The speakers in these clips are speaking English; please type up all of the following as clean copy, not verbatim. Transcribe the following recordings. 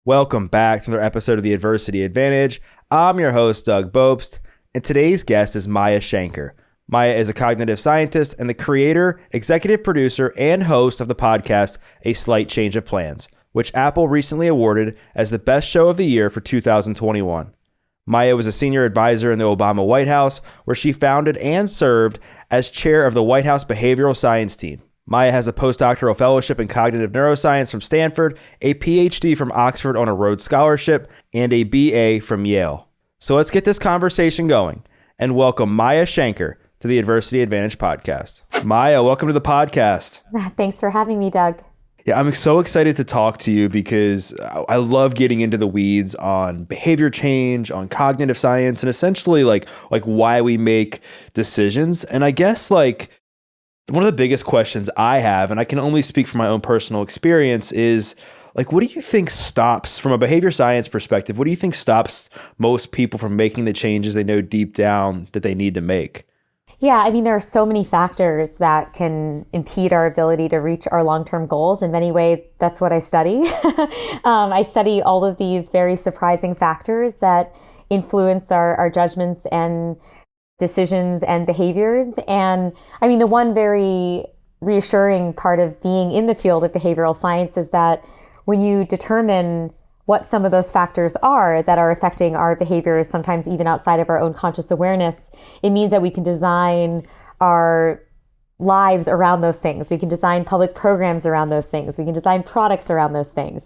Welcome back to another episode of the Adversity Advantage. I'm your host, Doug Bopst, and today's guest is Maya Shankar. Maya is a cognitive scientist and the creator, executive producer, and host of the podcast A Slight Change of Plans, which Apple recently awarded as the best show of the year for 2021. Maya was a senior advisor in the Obama White House, where she founded and served as chair of the White House Behavioral Science team. Maya has a postdoctoral fellowship in cognitive neuroscience from Stanford, a Ph.D. from Oxford on a Rhodes Scholarship, and a B.A. from Yale. So let's get this conversation going and welcome Maya Shankar to the Adversity Advantage podcast. Maya, welcome to the podcast. Thanks for having me, Doug. Yeah, I'm so excited to talk to you because I love getting into the weeds on behavior change, on cognitive science, and essentially like why we make decisions. And I guess one of the biggest questions I have, and I can only speak from my own personal experience, is what do you think stops, from a behavior science perspective, what do you think stops most people from making the changes they know deep down that they need to make? Yeah, I mean, there are so many factors that can impede our ability to reach our long-term goals. In many ways, that's what I study. I study all of these very surprising factors that influence our judgments and decisions and behaviors. And I mean, the one very reassuring part of being in the field of behavioral science is that when you determine what some of those factors are that are affecting our behaviors, sometimes even outside of our own conscious awareness, it means that we can design our lives around those things. We can design public programs around those things. We can design products around those things.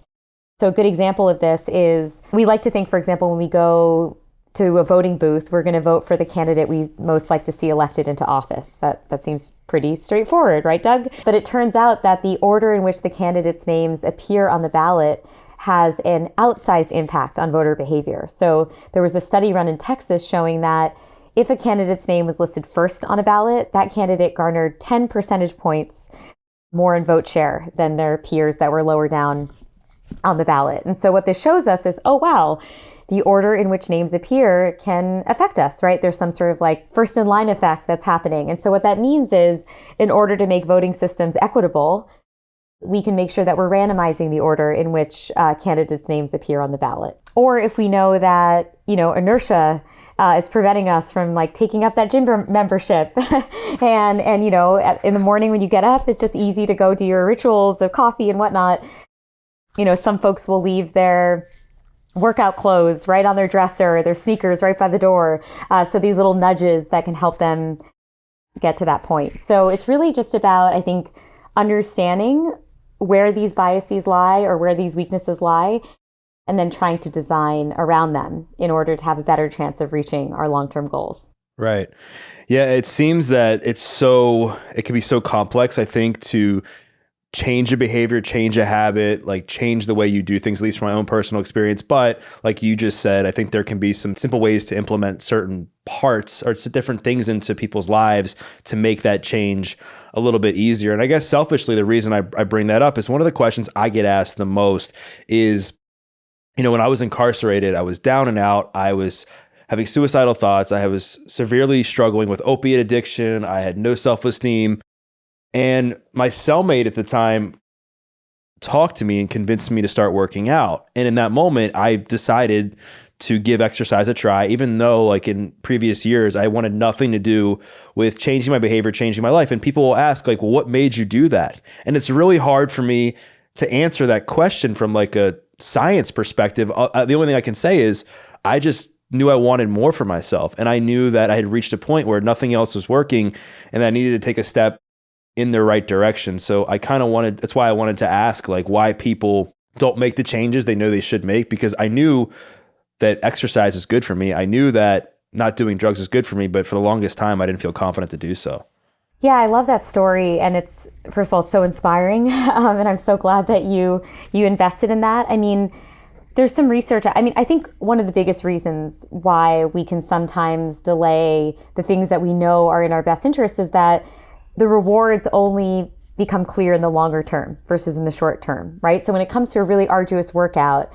So a good example of this is, we like to think, for example, when we go to a voting booth, we're going to vote for the candidate we most like to see elected into office. That seems pretty straightforward, right, Doug? But it turns out that the order in which the candidates' names appear on the ballot has an outsized impact on voter behavior. So there was a study run in Texas showing that if a candidate's name was listed first on a ballot, that candidate garnered 10 percentage points more in vote share than their peers that were lower down on the ballot. And so what this shows us is, oh, wow, the order in which names appear can affect us, right? There's some sort of first in line effect that's happening. And so what that means is, in order to make voting systems equitable, we can make sure that we're randomizing the order in which candidates' names appear on the ballot. Or if we know that, inertia is preventing us from taking up that gym membership, and in the morning when you get up, it's just easy to go do your rituals of coffee and whatnot. Some folks will leave their workout clothes right on their dresser, their sneakers right by the door. So these little nudges that can help them get to that point. So it's really just about, I think, understanding where these biases lie or where these weaknesses lie, and then trying to design around them in order to have a better chance of reaching our long-term goals. Right. Yeah, it seems that it can be so complex, I think, to change a behavior, change a habit, change the way you do things, at least from my own personal experience. But like you just said, I think there can be some simple ways to implement certain parts or different things into people's lives to make that change a little bit easier. And I guess selfishly, the reason I bring that up is one of the questions I get asked the most is, when I was incarcerated, I was down and out. I was having suicidal thoughts. I was severely struggling with opiate addiction. I had no self-esteem. And my cellmate at the time talked to me and convinced me to start working out. And in that moment, I decided to give exercise a try, even though in previous years, I wanted nothing to do with changing my behavior, changing my life. And people will ask, well, what made you do that? And it's really hard for me to answer that question from a science perspective. The only thing I can say is I just knew I wanted more for myself. And I knew that I had reached a point where nothing else was working and I needed to take a step in the right direction. So that's why I wanted to ask why people don't make the changes they know they should make, because I knew that exercise is good for me. I knew that not doing drugs is good for me, but for the longest time, I didn't feel confident to do so. Yeah, I love that story. And it's, first of all, it's so inspiring. And I'm so glad that you invested in that. I mean, there's some research. I think one of the biggest reasons why we can sometimes delay the things that we know are in our best interest is that the rewards only become clear in the longer term versus in the short term, right? So when it comes to a really arduous workout,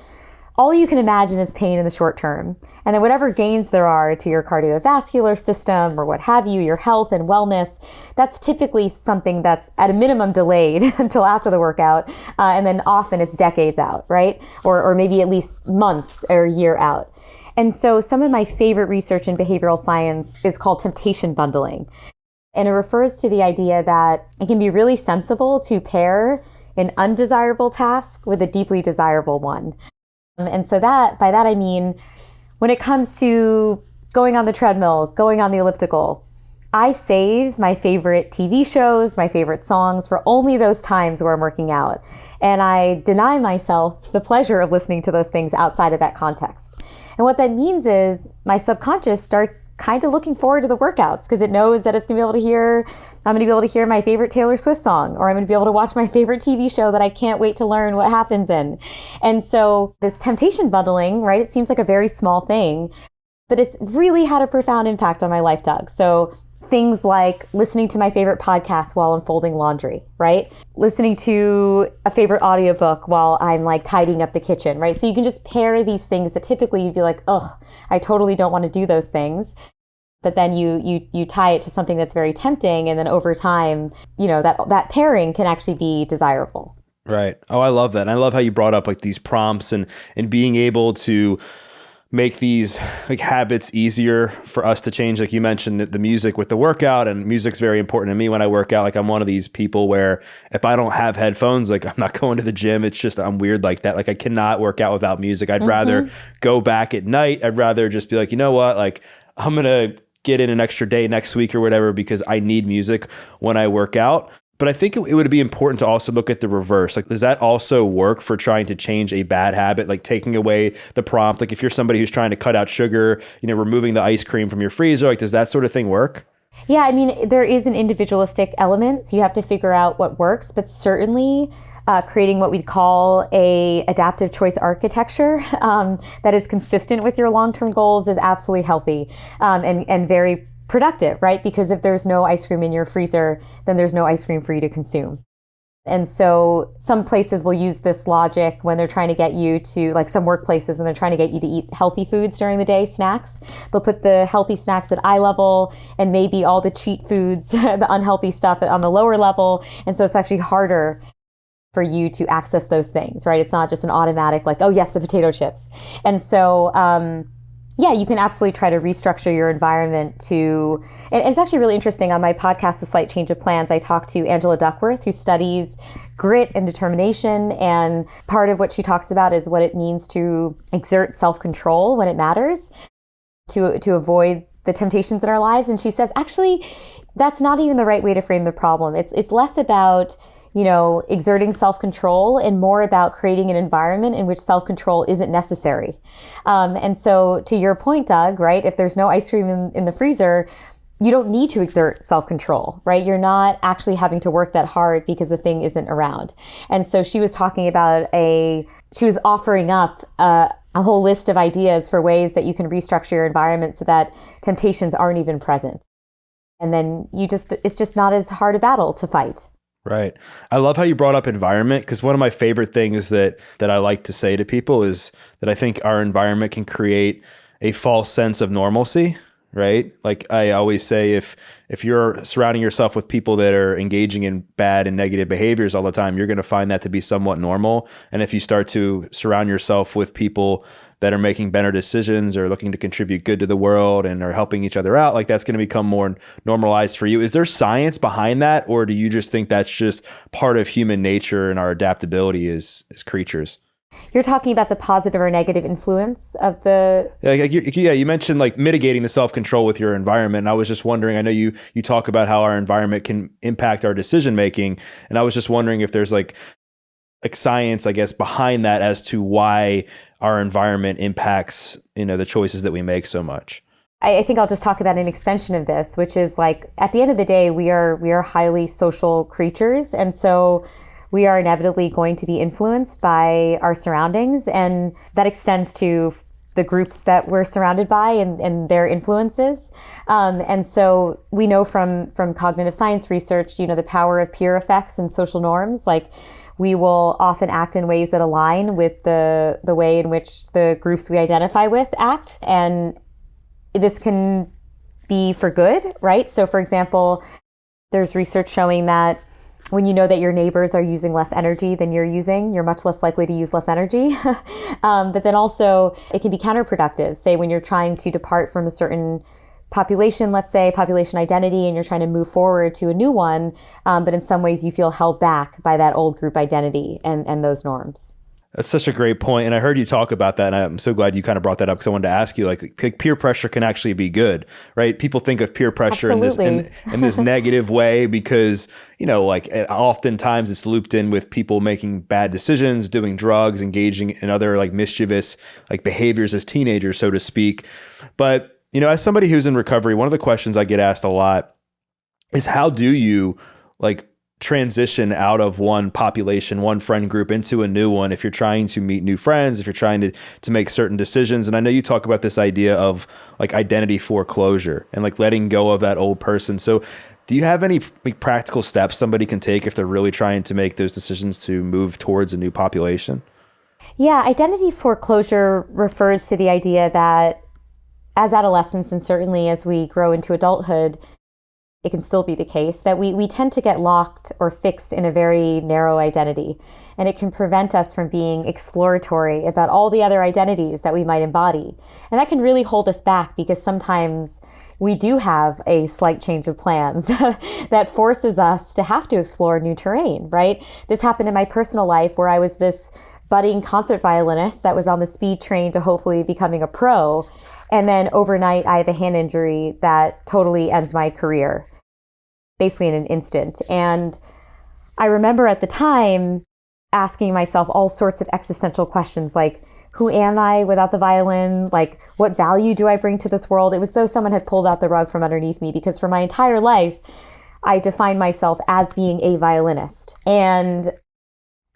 all you can imagine is pain in the short term. And then whatever gains there are to your cardiovascular system or what have you, your health and wellness, that's typically something that's at a minimum delayed until after the workout. And then often it's decades out, right? Or maybe at least months or a year out. And so some of my favorite research in behavioral science is called temptation bundling. And it refers to the idea that it can be really sensible to pair an undesirable task with a deeply desirable one. And so by that I mean, when it comes to going on the treadmill, going on the elliptical, I save my favorite TV shows, my favorite songs for only those times where I'm working out. And I deny myself the pleasure of listening to those things outside of that context. And what that means is my subconscious starts kind of looking forward to the workouts because it knows that I'm going to be able to hear my favorite Taylor Swift song, or I'm going to be able to watch my favorite TV show that I can't wait to learn what happens in. And so this temptation bundling, right, it seems like a very small thing, but it's really had a profound impact on my life, Doug. So things like listening to my favorite podcast while I'm folding laundry, right? Listening to a favorite audiobook while I'm like tidying up the kitchen, right? So you can just pair these things that typically you'd be like, ugh, I totally don't want to do those things. But then you tie it to something that's very tempting, and then over time, that pairing can actually be desirable. Right. Oh, I love that. And I love how you brought up like these prompts and being able to make these like habits easier for us to change. Like you mentioned the music with the workout, and music's very important to me when I work out. Like I'm one of these people where if I don't have headphones, like I'm not going to the gym. It's just, I'm weird like that. Like I cannot work out without music. I'd rather go back at night. I'd rather just be like, you know what? Like I'm going to get in an extra day next week or whatever, because I need music when I work out. But I think it would be important to also look at the reverse. Like, does that also work for trying to change a bad habit, like taking away the prompt? Like if you're somebody who's trying to cut out sugar, removing the ice cream from your freezer, like does that sort of thing work? Yeah, I mean, there is an individualistic element, so you have to figure out what works, but certainly creating what we'd call a adaptive choice architecture that is consistent with your long-term goals is absolutely healthy and very productive, right? Because if there's no ice cream in your freezer, then there's no ice cream for you to consume. And so some places will use this logic when they're trying to get you to, like some workplaces, when they're trying to get you to eat healthy foods during the day, snacks. They'll put the healthy snacks at eye level and maybe all the cheat foods, the unhealthy stuff on the lower level. And so it's actually harder for you to access those things, right? It's not just an automatic like, oh yes, the potato chips. And so, yeah, you can absolutely try to restructure your environment to, and it's actually really interesting. On my podcast, The Slight Change of Plans, I talked to Angela Duckworth, who studies grit and determination. And part of what she talks about is what it means to exert self-control when it matters, to avoid the temptations in our lives. And she says, actually, that's not even the right way to frame the problem. It's less about exerting self-control and more about creating an environment in which self-control isn't necessary. And so to your point, Doug, right, if there's no ice cream in the freezer, you don't need to exert self-control, right? You're not actually having to work that hard because the thing isn't around. And so she was talking about she was offering up a whole list of ideas for ways that you can restructure your environment so that temptations aren't even present. And then it's just not as hard a battle to fight. Right. I love how you brought up environment, because one of my favorite things that I like to say to people is that I think our environment can create a false sense of normalcy, right? Like I always say, if you're surrounding yourself with people that are engaging in bad and negative behaviors all the time, you're going to find that to be somewhat normal. And if you start to surround yourself with people that are making better decisions or looking to contribute good to the world and are helping each other out, like that's going to become more normalized for you. Is there science behind that, or do you just think that's just part of human nature and our adaptability as creatures? You're talking about the positive or negative influence of the... Yeah, you mentioned like mitigating the self-control with your environment. And I was just wondering, I know you talk about how our environment can impact our decision-making. And I was just wondering if there's like science, I guess, behind that as to why our environment impacts, the choices that we make so much. I think I'll just talk about an extension of this, which is like, at the end of the day, we are highly social creatures. And so we are inevitably going to be influenced by our surroundings. And that extends to the groups that we're surrounded by and their influences. And so we know from cognitive science research, the power of peer effects and social norms. Like we will often act in ways that align with the way in which the groups we identify with act. And this can be for good, right? So for example, there's research showing that when you know that your neighbors are using less energy than you're using, you're much less likely to use less energy. But then also it can be counterproductive. Say when you're trying to depart from a certain population, let's say population identity, and you're trying to move forward to a new one, but in some ways you feel held back by that old group identity and those norms. That's such a great point. And I heard you talk about that. And I'm so glad you kind of brought that up because I wanted to ask you, like peer pressure can actually be good, right? People think of peer pressure in this negative way because, like oftentimes it's looped in with people making bad decisions, doing drugs, engaging in other like mischievous like behaviors as teenagers, so to speak. But, as somebody who's in recovery, one of the questions I get asked a lot is how do you like transition out of one population, one friend group into a new one if you're trying to meet new friends, if you're trying to make certain decisions. And I know you talk about this idea of like identity foreclosure and like letting go of that old person. So do you have any like practical steps somebody can take if they're really trying to make those decisions to move towards a new population? Yeah, identity foreclosure refers to the idea that as adolescents, and certainly as we grow into adulthood, it can still be the case that we tend to get locked or fixed in a very narrow identity. And it can prevent us from being exploratory about all the other identities that we might embody. And that can really hold us back because sometimes we do have a slight change of plans that forces us to have to explore new terrain, right? This happened in my personal life where I was this budding concert violinist that was on the speed train to hopefully becoming a pro. And then overnight, I had a hand injury that totally ends my career, basically in an instant. And I remember at the time asking myself all sorts of existential questions like, who am I without the violin? Like, what value do I bring to this world? It was as though someone had pulled out the rug from underneath me because for my entire life, I defined myself as being a violinist. And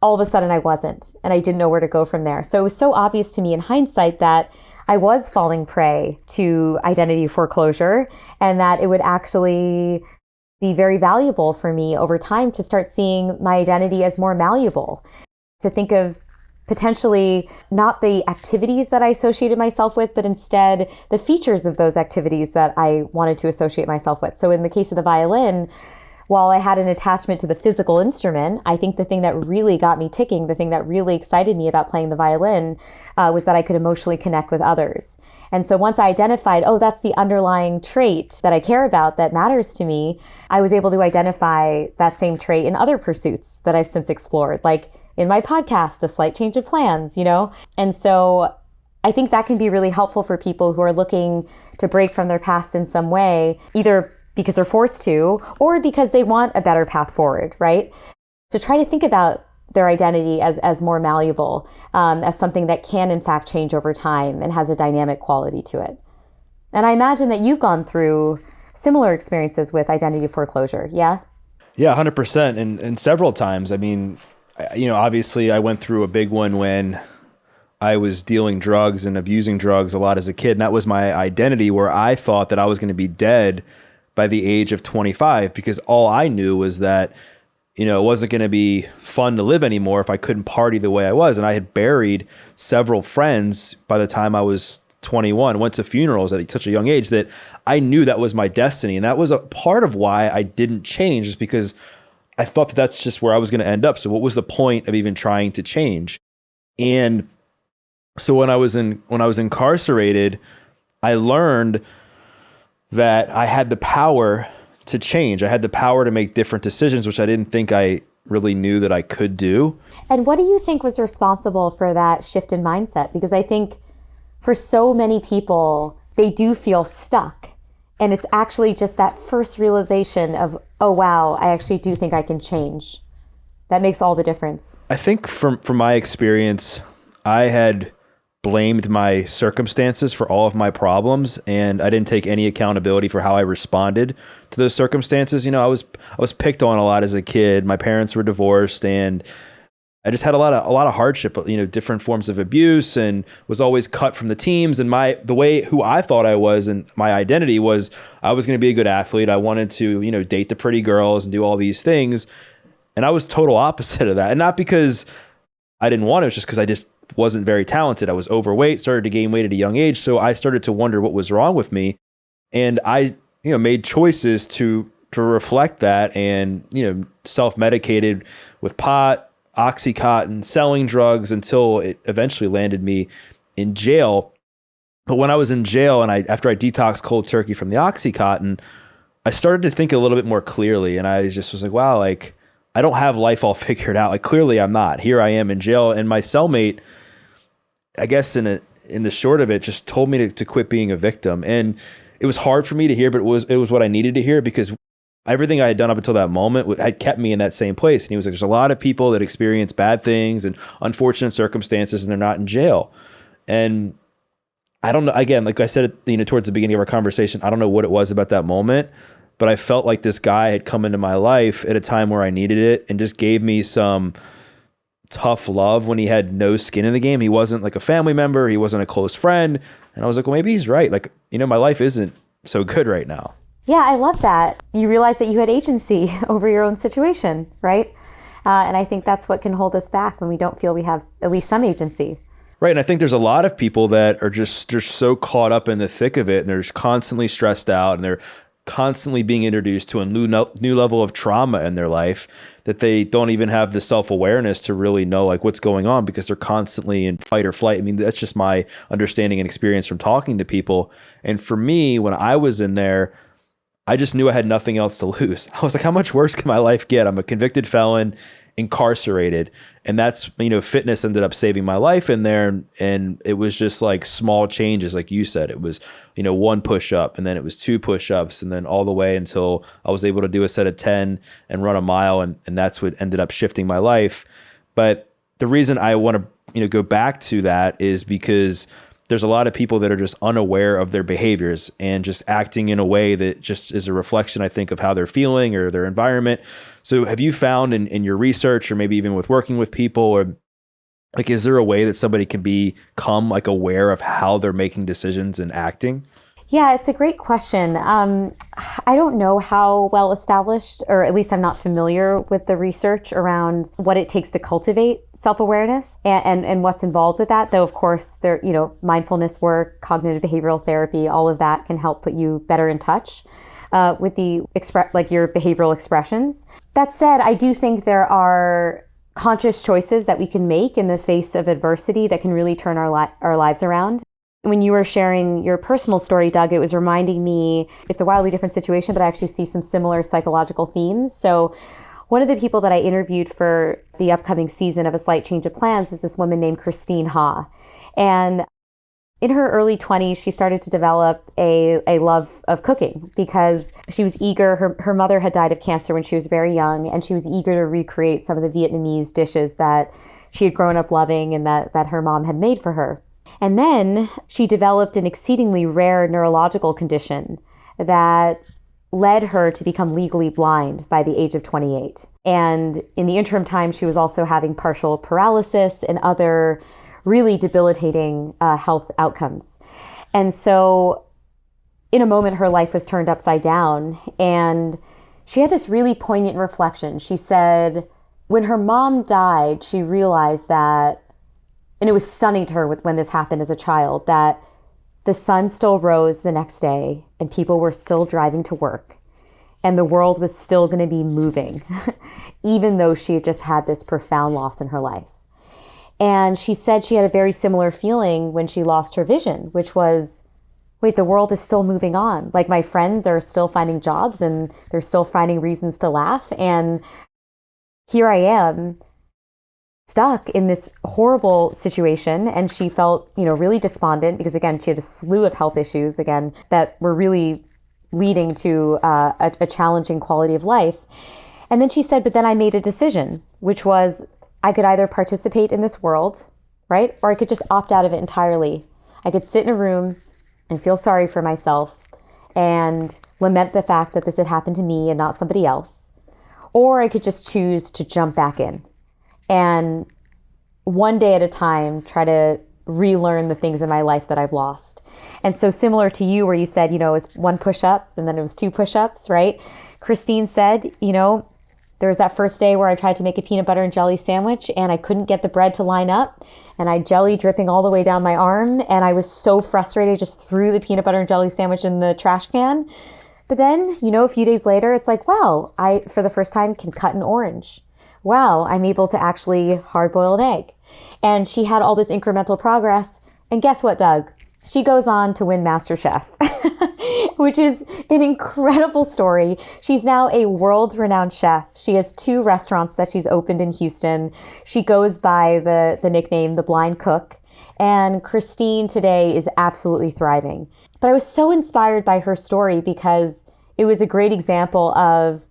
all of a sudden I wasn't, and I didn't know where to go from there. So it was so obvious to me in hindsight that I was falling prey to identity foreclosure and that it would actually be very valuable for me over time to start seeing my identity as more malleable, to think of potentially not the activities that I associated myself with, but instead the features of those activities that I wanted to associate myself with. So in the case of the violin, while I had an attachment to the physical instrument, I think the thing that really got me ticking, the thing that really excited me about playing the violin was that I could emotionally connect with others. And so once I identified, oh, that's the underlying trait that I care about that matters to me, I was able to identify that same trait in other pursuits that I've since explored, like in my podcast, A Slight Change of Plans, And so I think that can be really helpful for people who are looking to break from their past in some way, either because they're forced to, or because they want a better path forward, right? So try to think about their identity as more malleable, as something that can in fact change over time and has a dynamic quality to it. And I imagine that you've gone through similar experiences with identity foreclosure, yeah? Yeah, 100%. And several times. I mean, obviously I went through a big one when I was dealing drugs and abusing drugs a lot as a kid. And that was my identity, where I thought that I was going to be dead by the age of 25 because all I knew was that, it wasn't going to be fun to live anymore if I couldn't party the way I was. And I had buried several friends by the time I was 21, went to funerals at such a young age that I knew that was my destiny. And that was a part of why I didn't change, is because I thought that that's just where I was going to end up. So what was the point of even trying to change? And so when I was incarcerated, I learned that I had the power to change. I had the power to make different decisions, which I didn't think I really knew that I could do. And what do you think was responsible for that shift in mindset? Because I think for so many people, they do feel stuck. And it's actually just that first realization of, oh, wow, I actually do think I can change. That makes all the difference. I think from my experience, I had blamed my circumstances for all of my problems, and I didn't take any accountability for how I responded to those circumstances. I was picked on a lot as a kid. My parents were divorced, and I just had a lot of hardship, different forms of abuse, and was always cut from the teams. And who I thought I was, and my identity was, I was going to be a good athlete. I wanted to, date the pretty girls and do all these things. And I was total opposite of that. And not because I didn't want it, it's just because I just wasn't very talented. I was overweight, started to gain weight at a young age. So I started to wonder what was wrong with me. And I, made choices to reflect that, and, self-medicated with pot, Oxycontin, selling drugs, until it eventually landed me in jail. But when I was in jail and after I detoxed cold turkey from the Oxycontin, I started to think a little bit more clearly. And I just was like, wow, like, I don't have life all figured out. Like, clearly I'm not. Here I am in jail. And my cellmate, I guess in the short of it, just told me to quit being a victim. And it was hard for me to hear, but it was what I needed to hear, because everything I had done up until that moment had kept me in that same place. And he was like, there's a lot of people that experience bad things and unfortunate circumstances, and they're not in jail. And I don't know, again, like I said, towards the beginning of our conversation, I don't know what it was about that moment, but I felt like this guy had come into my life at a time where I needed it, and just gave me some tough love when he had no skin in the game. He wasn't like a family member. He wasn't a close friend. And I was like, well, maybe he's right. Like, my life isn't so good right now. Yeah, I love that. You realize that you had agency over your own situation, right? And I think that's what can hold us back, when we don't feel we have at least some agency. Right. And I think there's a lot of people that are just so caught up in the thick of it, and they're constantly stressed out, and they're constantly being introduced to a new level of trauma in their life, that they don't even have the self-awareness to really know like what's going on, because they're constantly in fight or flight. I mean, that's just my understanding and experience from talking to people. And for me, when I was in there, I just knew I had nothing else to lose. I was like, how much worse can my life get? I'm a convicted felon, incarcerated. And that's, fitness ended up saving my life in there. And it was just like small changes. Like you said, it was, one push up, and then it was 2 push-ups, and then all the way until I was able to do a set of 10 and run a mile. And that's what ended up shifting my life. But the reason I want to, go back to that is because there's a lot of people that are just unaware of their behaviors and just acting in a way that just is a reflection, I think, of how they're feeling or their environment. So have you found in your research, or maybe even with working with people, or like, is there a way that somebody can become like aware of how they're making decisions and acting? Yeah, it's a great question. I don't know how well established, or at least I'm not familiar with the research around what it takes to cultivate self-awareness and what's involved with that. Though, of course, there, mindfulness work, cognitive behavioral therapy, all of that can help put you better in touch with your behavioral expressions. That said, I do think there are conscious choices that we can make in the face of adversity that can really turn our lives around. When you were sharing your personal story, Doug, it was reminding me, it's a wildly different situation, but I actually see some similar psychological themes. So one of the people that I interviewed for the upcoming season of A Slight Change of Plans is this woman named Christine Ha. And in her early 20s, she started to develop a love of cooking, because she was eager. Her mother had died of cancer when she was very young, and she was eager to recreate some of the Vietnamese dishes that she had grown up loving and that her mom had made for her. And then she developed an exceedingly rare neurological condition that led her to become legally blind by the age of 28. And in the interim time, she was also having partial paralysis and other really debilitating health outcomes. And so in a moment, her life was turned upside down. And she had this really poignant reflection. She said, when her mom died, she realized that, and it was stunning to her when this happened as a child, that the sun still rose the next day and people were still driving to work and the world was still going to be moving, even though she had just had this profound loss in her life. And she said she had a very similar feeling when she lost her vision, which was, wait, the world is still moving on. Like, my friends are still finding jobs and they're still finding reasons to laugh. And here I am, stuck in this horrible situation. And she felt, really despondent because, again, she had a slew of health issues, again, that were really leading to a challenging quality of life. And then she said, but then I made a decision, which was I could either participate in this world, right? Or I could just opt out of it entirely. I could sit in a room and feel sorry for myself and lament the fact that this had happened to me and not somebody else. Or I could just choose to jump back in and one day at a time try to relearn the things in my life that I've lost. And so similar to you, where you said, it was 1 push-up and then it was 2 push-ups, right? Christine said, There was that first day where I tried to make a peanut butter and jelly sandwich and I couldn't get the bread to line up and I had jelly dripping all the way down my arm. And I was so frustrated, I just threw the peanut butter and jelly sandwich in the trash can. But then, a few days later, it's like, wow, I, for the first time, can cut an orange. Wow, I'm able to actually hard boil an egg. And she had all this incremental progress. And guess what, Doug? She goes on to win MasterChef, which is an incredible story. She's now a world-renowned chef. She has 2 restaurants that she's opened in Houston. She goes by the nickname The Blind Cook. And Christine today is absolutely thriving. But I was so inspired by her story because it was a great example of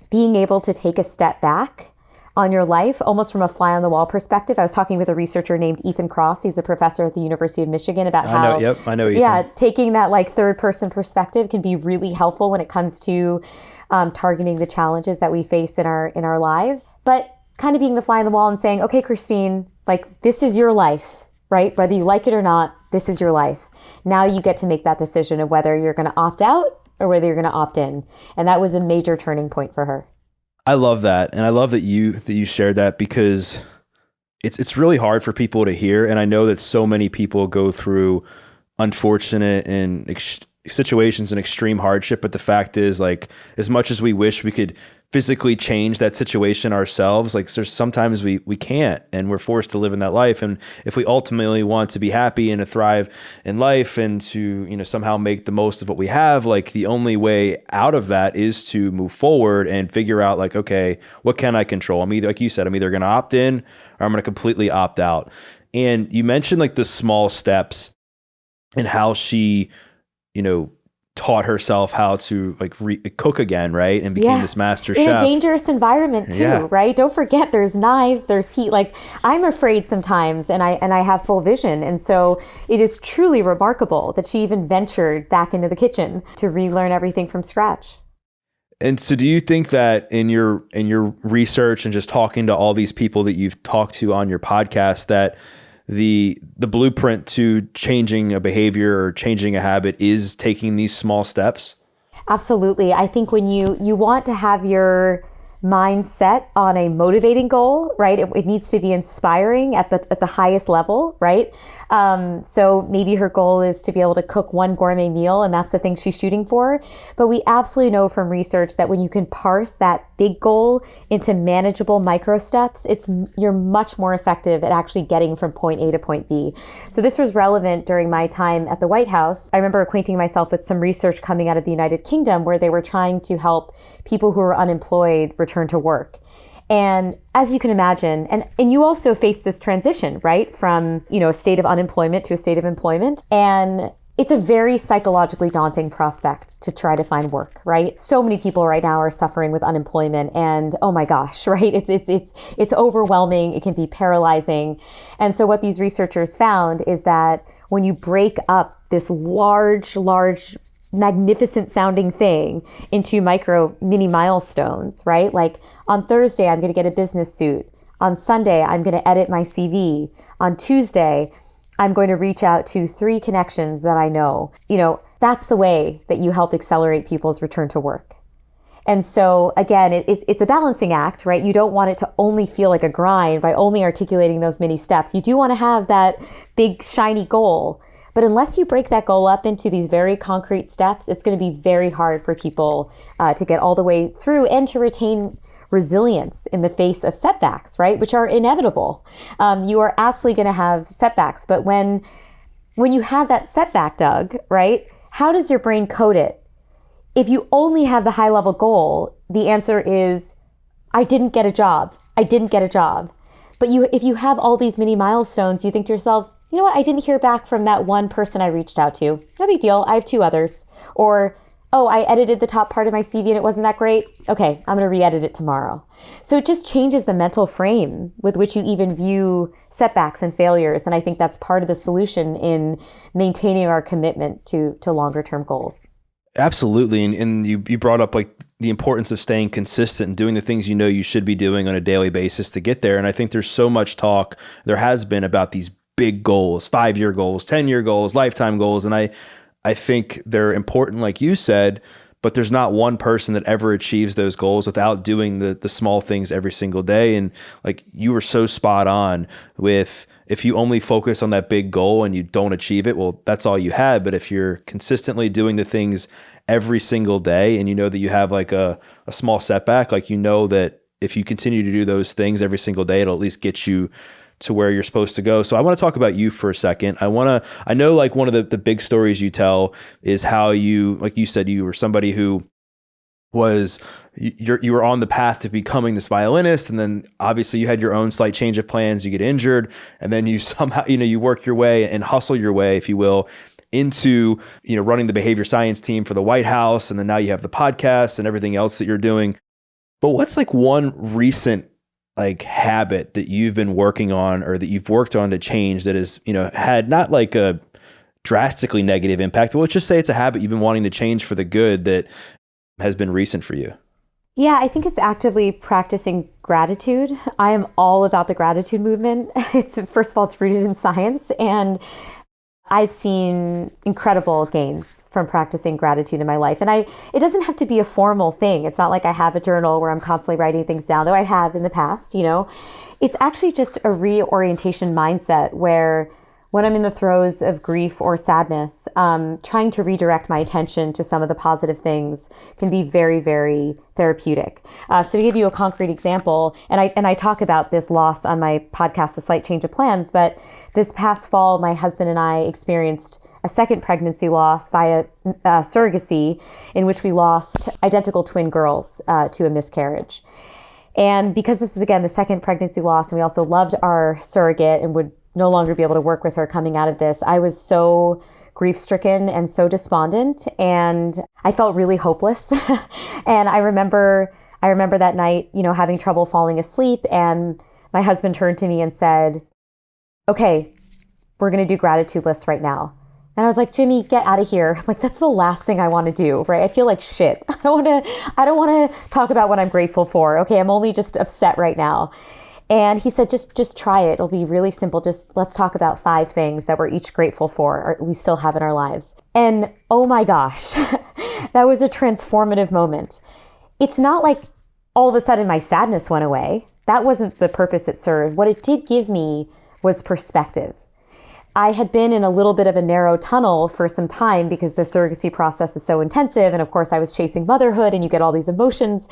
being able to take a step back on your life, almost from a fly on the wall perspective. I was talking with a researcher named Ethan Cross. He's a professor at the University of Michigan about how, I know Ethan. Yeah, taking that like third person perspective can be really helpful when it comes to targeting the challenges that we face in our lives. But kind of being the fly on the wall and saying, okay, Christine, like this is your life, right? Whether you like it or not, this is your life. Now you get to make that decision of whether you're going to opt out or whether you're going to opt in. And that was a major turning point for her. I love that. And I love that you shared that because it's really hard for people to hear. And I know that so many people go through unfortunate and situations and extreme hardship. But the fact is, like, as much as we wish we could physically change that situation ourselves, like there's sometimes we can't, and we're forced to live in that life. And if we ultimately want to be happy and to thrive in life and to, somehow make the most of what we have, like the only way out of that is to move forward and figure out like, okay, what can I control? I'm either, like you said, I'm either going to opt in or I'm going to completely opt out. And you mentioned like the small steps and how she, taught herself how to like cook again, right? And became this master chef. In a dangerous environment too, right? Don't forget there's knives, there's heat. Like I'm afraid sometimes and I have full vision. And so it is truly remarkable that she even ventured back into the kitchen to relearn everything from scratch. And so do you think that in your research and just talking to all these people that you've talked to on your podcast that the blueprint to changing a behavior or changing a habit is taking these small steps? Absolutely. I think when you want to have your mind set on a motivating goal, right? It needs to be inspiring at the highest level, right? So maybe her goal is to be able to cook one gourmet meal, and that's the thing she's shooting for. But we absolutely know from research that when you can parse that big goal into manageable micro steps, you're much more effective at actually getting from point A to point B. So this was relevant during my time at the White House. I remember acquainting myself with some research coming out of the United Kingdom where they were trying to help people who were unemployed return to work. And as you can imagine, and you also face this transition, right? From, a state of unemployment to a state of employment. And it's a very psychologically daunting prospect to try to find work, right? So many people right now are suffering with unemployment and oh my gosh, right? It's overwhelming. It can be paralyzing. And so what these researchers found is that when you break up this large, magnificent sounding thing into mini milestones, right? Like on Thursday, I'm going to get a business suit. On Sunday, I'm going to edit my CV. On Tuesday, I'm going to reach out to 3 connections that I know. That's the way that you help accelerate people's return to work. And so again, it's a balancing act, right? You don't want it to only feel like a grind by only articulating those mini steps. You do want to have that big shiny goal. But unless you break that goal up into these very concrete steps, it's going to be very hard for people to get all the way through and to retain resilience in the face of setbacks, right? Which are inevitable. You are absolutely going to have setbacks. But when you have that setback, Doug, right? How does your brain code it? If you only have the high level goal, the answer is, I didn't get a job. I didn't get a job. But if you have all these mini milestones, you think to yourself, you know what, I didn't hear back from that one person I reached out to. No big deal, I have 2 others. Or, oh, I edited the top part of my CV and it wasn't that great. Okay, I'm gonna re-edit it tomorrow. So it just changes the mental frame with which you even view setbacks and failures. And I think that's part of the solution in maintaining our commitment to longer term goals. Absolutely. And you brought up like the importance of staying consistent and doing the things you should be doing on a daily basis to get there. And I think there's so much talk there has been about these big goals, 5-year goals, 10-year goals, lifetime goals. And I think they're important, like you said, but there's not one person that ever achieves those goals without doing the small things every single day. And like you were so spot on with, if you only focus on that big goal and you don't achieve it, well, that's all you had. But if you're consistently doing the things every single day and you know that you have like a small setback, like you know that if you continue to do those things every single day, it'll at least get you to where you're supposed to go. So I want to talk about you for a second. I know like one of the big stories you tell is how you, like you said, you were somebody who was, you were on the path to becoming this violinist, and then obviously you had your own slight change of plans, you get injured, and then you somehow, you work your way and hustle your way, if you will, into, running the behavior science team for the White House, and then now you have the podcast and everything else that you're doing. But what's like one recent like habit that you've been working on or that you've worked on to change that has, had not like a drastically negative impact, but let's just say it's a habit you've been wanting to change for the good that has been recent for you? Yeah, I think it's actively practicing gratitude. I am all about the gratitude movement. First of all, it's rooted in science, and I've seen incredible gains from practicing gratitude in my life. And it doesn't have to be a formal thing. It's not like I have a journal where I'm constantly writing things down, though I have in the past, It's actually just a reorientation mindset where when I'm in the throes of grief or sadness, trying to redirect my attention to some of the positive things can be very, very therapeutic. So to give you a concrete example, and I talk about this loss on my podcast, A Slight Change of Plans, but this past fall, my husband and I experienced a second pregnancy loss via surrogacy, in which we lost identical twin girls to a miscarriage. And because this was, again, the second pregnancy loss, and we also loved our surrogate and would no longer be able to work with her coming out of this, I was so grief-stricken and so despondent, and I felt really hopeless. And I remember that night, having trouble falling asleep, and my husband turned to me and said, "Okay, we're going to do gratitude lists right now." And I was like, "Jimmy, get out of here. Like, that's the last thing I want to do, right? I feel like shit. I don't want to talk about what I'm grateful for. Okay, I'm only just upset right now." And he said, just try it. It'll be really simple. Just let's talk about 5 things that we're each grateful for, or we still have in our lives. And oh my gosh, that was a transformative moment. It's not like all of a sudden my sadness went away. That wasn't the purpose it served. What it did give me was perspective. I had been in a little bit of a narrow tunnel for some time because the surrogacy process is so intensive. And of course I was chasing motherhood, and you get all these emotions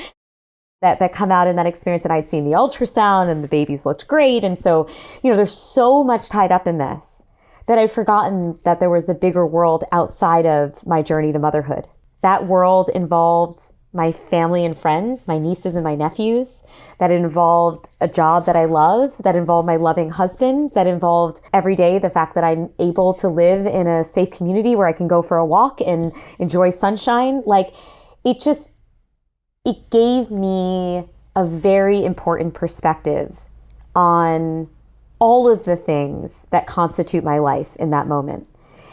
that come out in that experience. And I'd seen the ultrasound and the babies looked great. And so, there's so much tied up in this that I'd forgotten that there was a bigger world outside of my journey to motherhood. That world involved my family and friends, my nieces and my nephews, that involved a job that I love, that involved my loving husband, that involved every day the fact that I'm able to live in a safe community where I can go for a walk and enjoy sunshine. Like, it gave me a very important perspective on all of the things that constitute my life in that moment.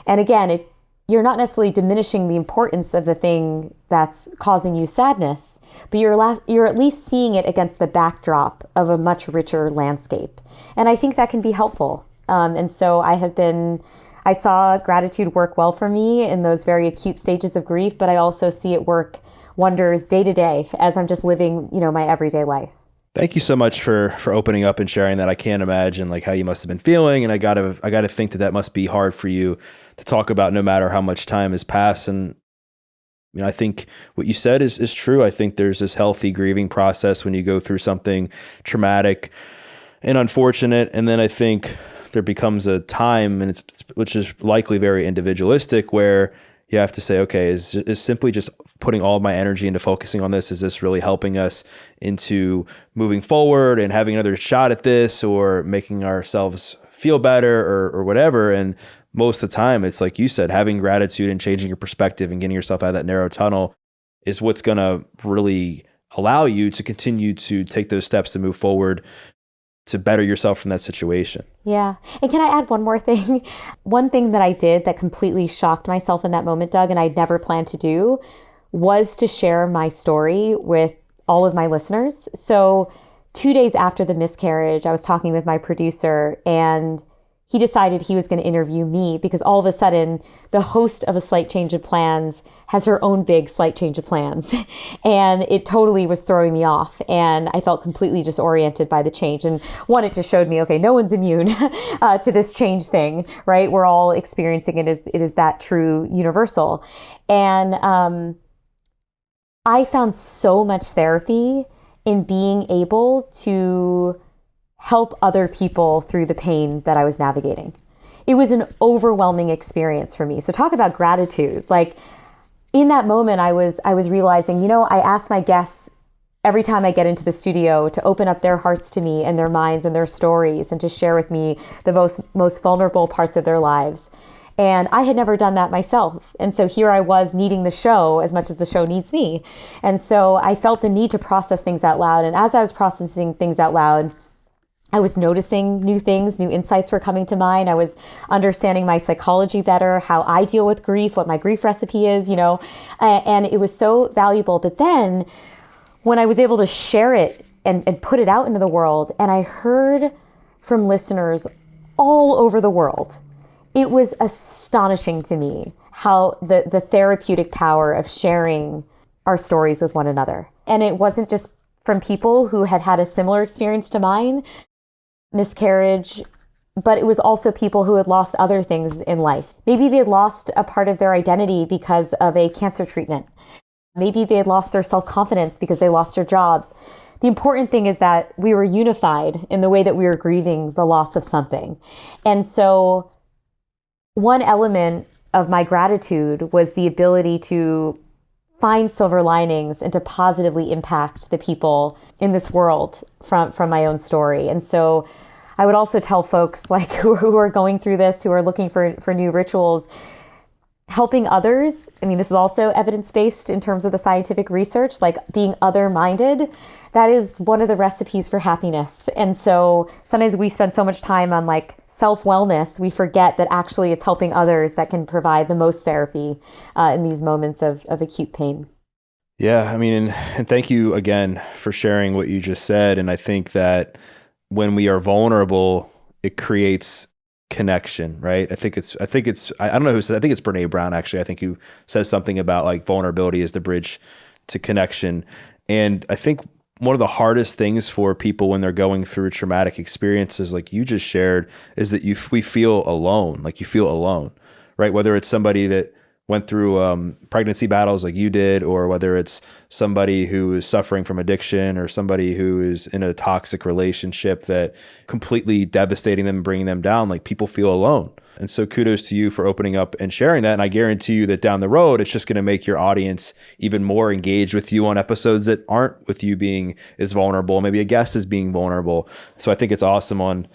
And again, you're not necessarily diminishing the importance of the thing that's causing you sadness, but you're at least seeing it against the backdrop of a much richer landscape. And I think that can be helpful. And so I saw gratitude work well for me in those very acute stages of grief, but I also see it work wonders day to day as I'm just living, my everyday life. Thank you so much for opening up and sharing that. I can't imagine like how you must have been feeling, and I gotta think that must be hard for you to talk about, no matter how much time has passed. And I think what you said is true. I think there's this healthy grieving process when you go through something traumatic and unfortunate, and then I think there becomes a time, and which is likely very individualistic, where you have to say, okay, is simply just putting all of my energy into focusing on this, is this really helping us into moving forward and having another shot at this, or making ourselves feel better, or whatever? And most of the time, it's like you said, having gratitude and changing your perspective and getting yourself out of that narrow tunnel is what's going to really allow you to continue to take those steps to move forward, to better yourself from that situation. Yeah. And can I add one more thing? One thing that I did that completely shocked myself in that moment, Doug, and I'd never planned to do, was to share my story with all of my listeners. So 2 days after the miscarriage, I was talking with my producer, and he decided he was going to interview me because all of a sudden the host of A Slight Change of Plans has her own big slight change of plans. And it totally was throwing me off. And I felt completely disoriented by the change. And one, it just showed me, okay, no one's immune to this change thing, right? We're all experiencing it as it is that true universal. And I found so much therapy in being able to help other people through the pain that I was navigating. It was an overwhelming experience for me. So talk about gratitude. Like in that moment, I was realizing, I ask my guests every time I get into the studio to open up their hearts to me and their minds and their stories and to share with me the most vulnerable parts of their lives. And I had never done that myself. And so here I was needing the show as much as the show needs me. And so I felt the need to process things out loud. And as I was processing things out loud, I was noticing new things, new insights were coming to mind. I was understanding my psychology better, how I deal with grief, what my grief recipe is, and it was so valuable. But then when I was able to share it and put it out into the world, and I heard from listeners all over the world, it was astonishing to me how the therapeutic power of sharing our stories with one another. And it wasn't just from people who had had a similar experience to mine, miscarriage, but it was also people who had lost other things in life. Maybe they had lost a part of their identity because of a cancer treatment. Maybe they had lost their self-confidence because they lost their job. The important thing is that we were unified in the way that we were grieving the loss of something. And so one element of my gratitude was the ability to find silver linings and to positively impact the people in this world from my own story. And so I would also tell folks like who are going through this, who are looking for new rituals, helping others. I mean, this is also evidence-based in terms of the scientific research, like being other-minded. That is one of the recipes for happiness. And so sometimes we spend so much time on like self-wellness, we forget that actually it's helping others that can provide the most therapy in these moments of acute pain. Yeah, I mean, and thank you again for sharing what you just said. And I think that when we are vulnerable, it creates connection, right? I don't know who said, I think it's Brene Brown actually, I think who says something about like vulnerability is the bridge to connection. And I think one of the hardest things for people when they're going through traumatic experiences like you just shared is that we feel alone, like you feel alone, right? Whether it's somebody that went through pregnancy battles like you did, or whether it's somebody who is suffering from addiction or somebody who is in a toxic relationship that completely devastating them and bringing them down, like people feel alone. And so kudos to you for opening up and sharing that. And I guarantee you that down the road, it's just going to make your audience even more engaged with you on episodes that aren't with you being as vulnerable. Maybe a guest is being vulnerable. So I think it's awesome on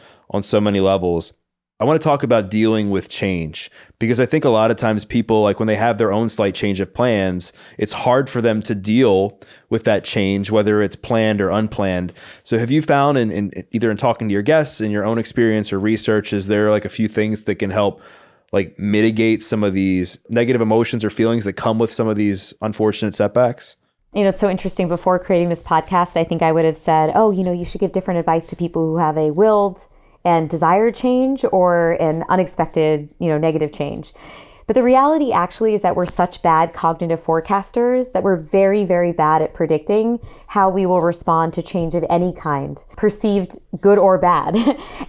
so many levels. I want to talk about dealing with change, because I think a lot of times people, like when they have their own slight change of plans, it's hard for them to deal with that change, whether it's planned or unplanned. So have you found in either in talking to your guests, in your own experience or research, is there like a few things that can help like mitigate some of these negative emotions or feelings that come with some of these unfortunate setbacks? It's so interesting. Before creating this podcast, I think I would have said, you should give different advice to people who have a willed and desired change or an unexpected, negative change. But the reality actually is that we're such bad cognitive forecasters that we're very, very bad at predicting how we will respond to change of any kind, perceived good or bad.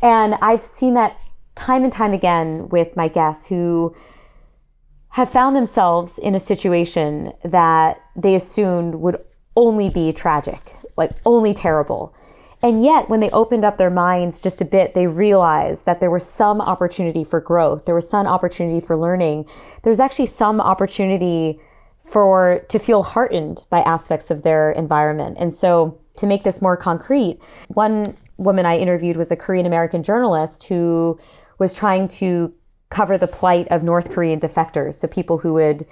And I've seen that time and time again with my guests who have found themselves in a situation that they assumed would only be tragic, like only terrible. And yet, when they opened up their minds just a bit, they realized that there was some opportunity for growth. There was some opportunity for learning. There's actually some opportunity to feel heartened by aspects of their environment. And so to make this more concrete, one woman I interviewed was a Korean American journalist who was trying to cover the plight of North Korean defectors, so people who would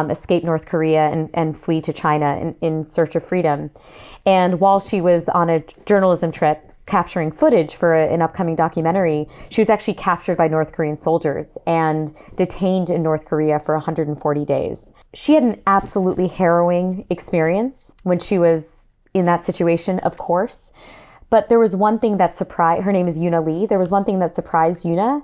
escape North Korea and flee to China in search of freedom. And while she was on a journalism trip capturing footage for an upcoming documentary, she was actually captured by North Korean soldiers and detained in North Korea for 140 days. She had an absolutely harrowing experience when she was in that situation, of course. But there was one thing that surprised, her name is Yuna Lee. There was one thing that surprised Yuna,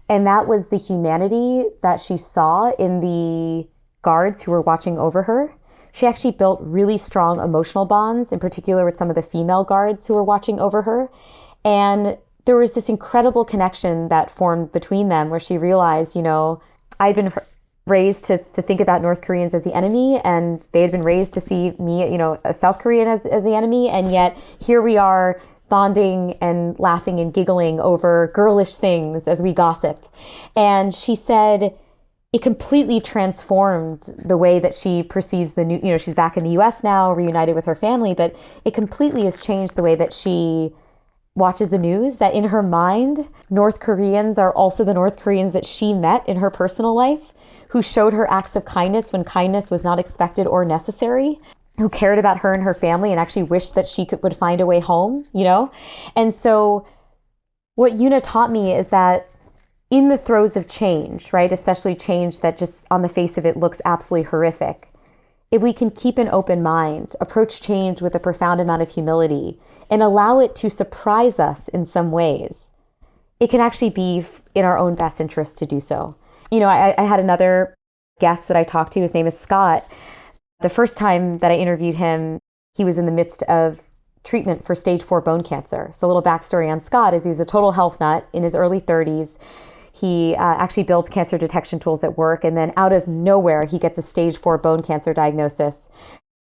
and that was the humanity that she saw in the guards who were watching over her. She actually built really strong emotional bonds, in particular with some of the female guards who were watching over her. And there was this incredible connection that formed between them where she realized, I'd been raised to think about North Koreans as the enemy, and they had been raised to see me, a South Korean as the enemy. And yet here we are bonding and laughing and giggling over girlish things as we gossip. And she said, it completely transformed the way that she perceives the new, she's back in the US now, reunited with her family, but it completely has changed the way that she watches the news, that in her mind, North Koreans are also the North Koreans that she met in her personal life, who showed her acts of kindness when kindness was not expected or necessary, who cared about her and her family and actually wished that she would find a way home, And so what Yuna taught me is that in the throes of change, right, especially change that just on the face of it looks absolutely horrific, if we can keep an open mind, approach change with a profound amount of humility, and allow it to surprise us in some ways, it can actually be in our own best interest to do so. I had another guest that I talked to. His name is Scott. The first time that I interviewed him, he was in the midst of treatment for stage 4 bone cancer. So a little backstory on Scott is he's a total health nut in his early 30s. He actually builds cancer detection tools at work, and then out of nowhere, he gets a stage 4 bone cancer diagnosis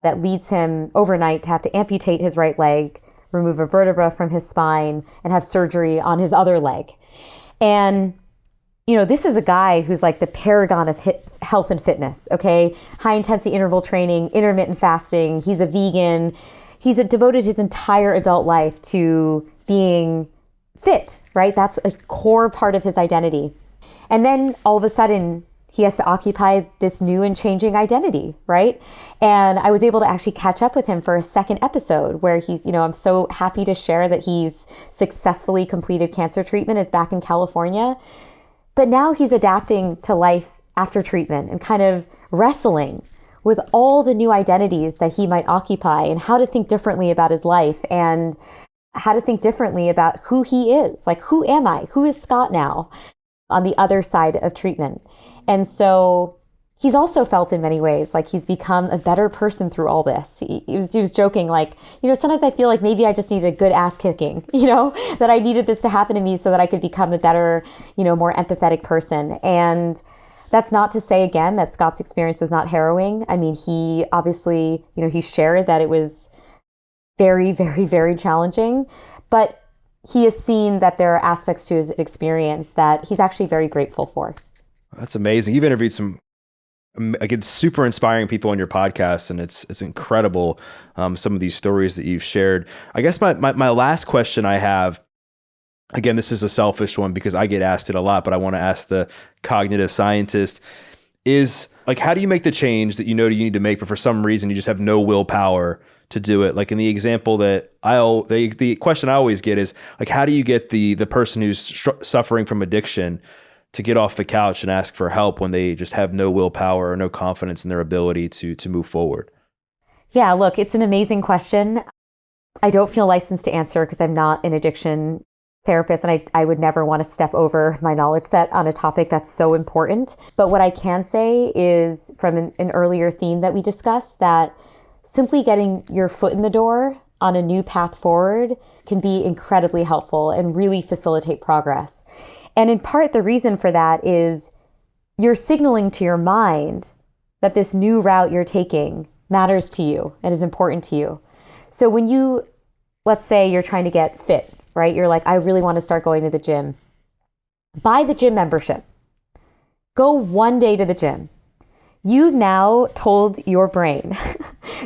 that leads him overnight to have to amputate his right leg, remove a vertebra from his spine, and have surgery on his other leg. And, this is a guy who's like the paragon of health and fitness, okay? High intensity interval training, intermittent fasting. He's a vegan. He's devoted his entire adult life to being fit, right? That's a core part of his identity. And then all of a sudden, he has to occupy this new and changing identity, right? And I was able to actually catch up with him for a second episode where he's, I'm so happy to share that he's successfully completed cancer treatment, is back in California. But now he's adapting to life after treatment and kind of wrestling with all the new identities that he might occupy and how to think differently about his life and how to think differently about who he is. Like, who am I? Who is Scott now on the other side of treatment? And so he's also felt in many ways like he's become a better person through all this. He was joking like, sometimes I feel like maybe I just needed a good ass kicking, that I needed this to happen to me so that I could become a better, more empathetic person. And that's not to say, again, that Scott's experience was not harrowing. I mean, he obviously, he shared that it was very, very, very challenging, but he has seen that there are aspects to his experience that he's actually very grateful for. That's amazing. You've interviewed some, again, super inspiring people on your podcast, and it's incredible, some of these stories that you've shared. I guess my last question I have, again, this is a selfish one because I get asked it a lot, but I want to ask the cognitive scientist, is like, how do you make the change that you know you need to make, but for some reason you just have no willpower to do it? Like in the example that the question I always get is like, how do you get the person who's suffering from addiction to get off the couch and ask for help when they just have no willpower or no confidence in their ability to move forward? Yeah, look, it's an amazing question. I don't feel licensed to answer because I'm not an addiction therapist, and I would never want to step over my knowledge set on a topic that's so important. But what I can say is, from an earlier theme that we discussed, that simply getting your foot in the door on a new path forward can be incredibly helpful and really facilitate progress. And in part, the reason for that is you're signaling to your mind that this new route you're taking matters to you and is important to you. So when let's say you're trying to get fit, right? You're like, I really want to start going to the gym. Buy the gym membership. Go one day to the gym. You've now told your brain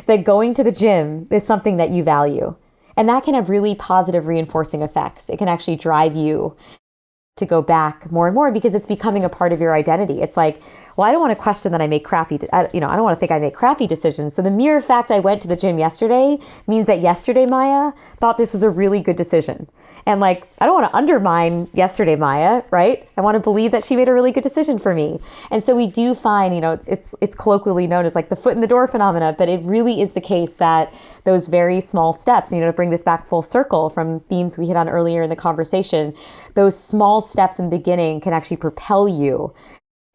that going to the gym is something that you value. And that can have really positive reinforcing effects. It can actually drive you to go back more and more because it's becoming a part of your identity. It's like, well, I don't want to question that I make I don't want to think I make crappy decisions. So the mere fact I went to the gym yesterday means that yesterday Maya thought this was a really good decision. And like, I don't want to undermine yesterday Maya, right? I want to believe that she made a really good decision for me. And so we do find, it's colloquially known as like the foot in the door phenomena, but it really is the case that those very small steps, to bring this back full circle from themes we hit on earlier in the conversation, those small steps in the beginning can actually propel you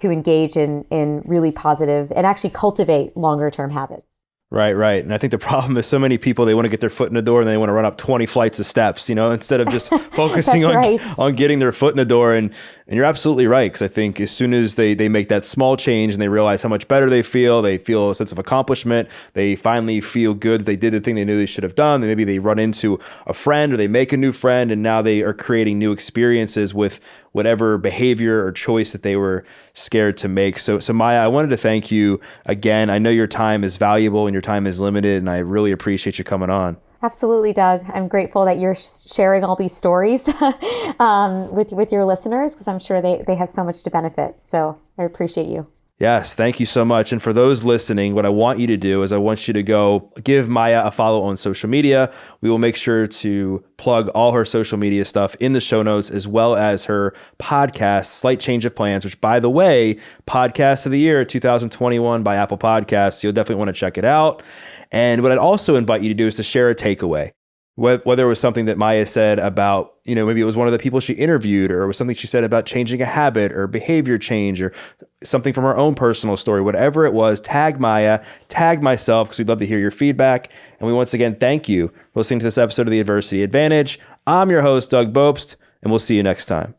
to engage in really positive and actually cultivate longer term habits. Right. And I think the problem is so many people, they want to get their foot in the door and they want to run up 20 flights of steps, instead of just focusing on getting their foot in the door. And you're absolutely right. Because I think as soon as they make that small change and they realize how much better they feel a sense of accomplishment, they finally feel good. They did the thing they knew they should have done. And maybe they run into a friend or they make a new friend and now they are creating new experiences with whatever behavior or choice that they were scared to make. So Maya, I wanted to thank you again. I know your time is valuable and your time is limited, and I really appreciate you coming on. Absolutely, Doug. I'm grateful that you're sharing all these stories with your listeners, because I'm sure they have so much to benefit. So I appreciate you. Yes, thank you so much. And for those listening, what I want you to do is I want you to go give Maya a follow on social media. We will make sure to plug all her social media stuff in the show notes, as well as her podcast, Slight Change of Plans, which, by the way, Podcast of the Year 2021 by Apple Podcasts. You'll definitely want to check it out. And what I'd also invite you to do is to share a takeaway. Whether it was something that Maya said about, maybe it was one of the people she interviewed, or it was something she said about changing a habit or behavior change, or something from her own personal story, whatever it was, tag Maya, tag myself, because we'd love to hear your feedback. And we once again thank you for listening to this episode of The Adversity Advantage. I'm your host, Doug Bopst, and we'll see you next time.